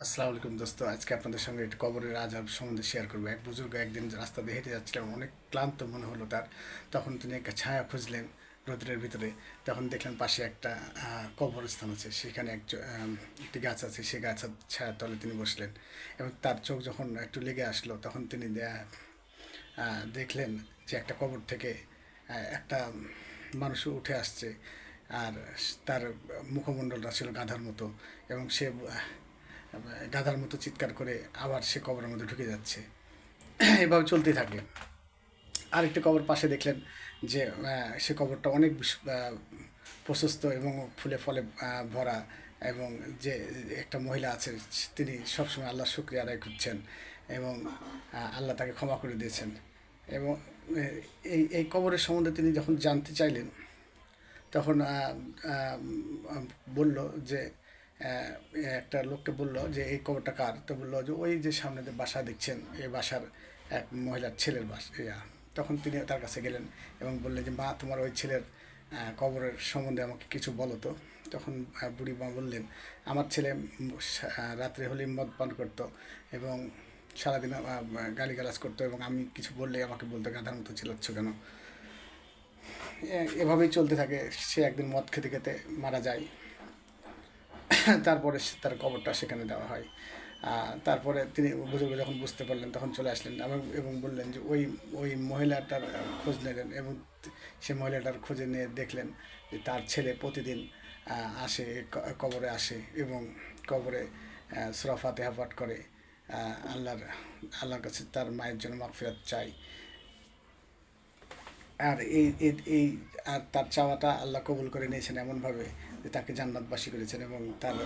আসসালামু আলাইকুম দোস্ত, আজকে আপনাদের সঙ্গে একটি কবরের আজাব সম্বন্ধে শেয়ার করবো। এক বুজুর্গ একদিন রাস্তা দিয়ে হেঁটে যাচ্ছিলেন, অনেক ক্লান্ত মনে হলো তার। তখন তিনি একটা ছায়া খুঁজলেন রোদ্রের ভিতরে। তখন দেখলেন পাশে একটা কবরস্থান আছে, সেখানে একটি গাছ আছে। সেই গাছের ছায়ার তলে তিনি বসলেন এবং তার চোখ যখন একটু লেগে আসলো, তখন তিনি দেখলেন যে একটা কবর থেকে একটা মানুষ উঠে আসছে। আর তার মুখমণ্ডলটা ছিল গাধার মতো, এবং সে গাধার মতো চিৎকার করে আবার সে কবরের মধ্যে ঢুকে যাচ্ছে। এভাবে চলতেই থাকে। আরেকটি কবর পাশে দেখলেন যে সে কবরটা অনেক প্রশস্ত এবং ফুলে ফলে ভরা, এবং যে একটা মহিলা আছে, তিনি সবসময় আল্লাহর শুকরিয়া আদায় করছেন এবং আল্লাহ তাকে ক্ষমা করে দিয়েছেন। এবং এই কবরের সম্বন্ধে তিনি যখন জানতে চাইলেন, তখন বলল যে আহ, একটা লোককে বলল যে এই কবরটা কার। তো বললো যে ওই যে সামনে যে বাসা দেখছেন, এই বাসার এক মহিলার ছেলের বাসা। তখন তিনি তার কাছে গেলেন এবং বললেন যে মা, তোমার ওই ছেলের কবরের সম্বন্ধে আমাকে কিছু বলো তো। তখন বুড়ি মা বললেন, আমার ছেলে রাত্রে হলেই মদ পান করতো এবং সারাদিন গালিগালাজ করতো, এবং আমি কিছু বললেই আমাকে বলতো গাধার মতো চিল্লাচ্ছ কেন। এভাবেই চলতে থাকে। সে একদিন মদ খেতে খেতে মারা যায়। তারপরে তার কবরটা সেখানে দেওয়া হয়। তারপরে তিনি বুজুর্গ যখন বুঝতে পারলেন, তখন চলে আসলেন এবং বললেন যে ওই ওই মহিলাটার খোঁজ নিলেন, এবং সে মহিলাটার খোঁজে নিয়ে দেখলেন যে তার ছেলে প্রতিদিন আসে, কবরে আসে এবং কবরে সূরা ফাতিহা পাঠ করে আল্লাহর কাছে তার মায়ের জন্য মাগফিরাত চাই। আর এই আর তার চাওয়াটা আল্লাহ কবুল করে নিয়েছেন এমনভাবে যে তাকে জান্নাতবাসী করেছেন এবং তার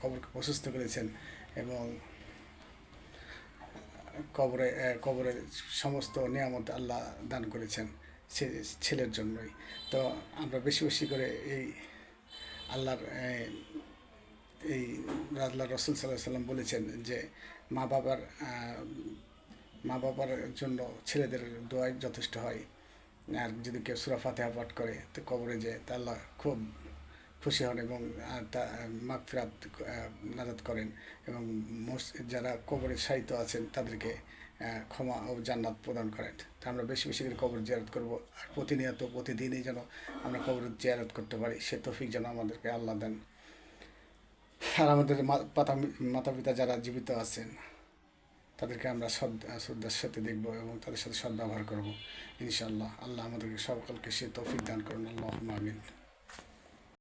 কবরকে প্রশস্ত করেছেন, এবং কবরে কবরে সমস্ত নিয়ামত আল্লাহ দান করেছেন সে ছেলের জন্যই। তো আমরা বেশি বেশি করে এই আল্লাহর এই আল্লাহ রসুল সাল্লাহ সাল্লাম বলেছেন যে মা বাবার মা বাবার জন্য ছেলেদের দোয়াই যথেষ্ট হয়। আর যদি কেউ সূরা ফাতিহা পাঠ করে তো কবরে যে তা আল্লাহ খুব খুশি হন এবং তা মাগফিরাত নাজাত করেন, এবং যারা কবরে শায়িত আছেন তাদেরকে ক্ষমা ও জান্নাত প্রদান করেন। তা আমরা বেশি বেশি করে কবর জিয়ারত করব, আর প্রতিনিয়ত প্রতিদিনই যেন আমরা কবর জিয়ারত করতে পারি, সে তৌফিক যেন আমাদেরকে আল্লাহ দেন। আর আমাদের মাতা পিতা যারা জীবিত আছেন, তাদেরকে আমরা শ্রদ্ধার সাথে দেখবো এবং তাদের সাথে সদ্ব্যবহার করবো ইনশাআল্লাহ। আল্লাহ আমাদেরকে সকলকে সে তৌফিক দান করুন। আল্লাহুম্মা আমিন।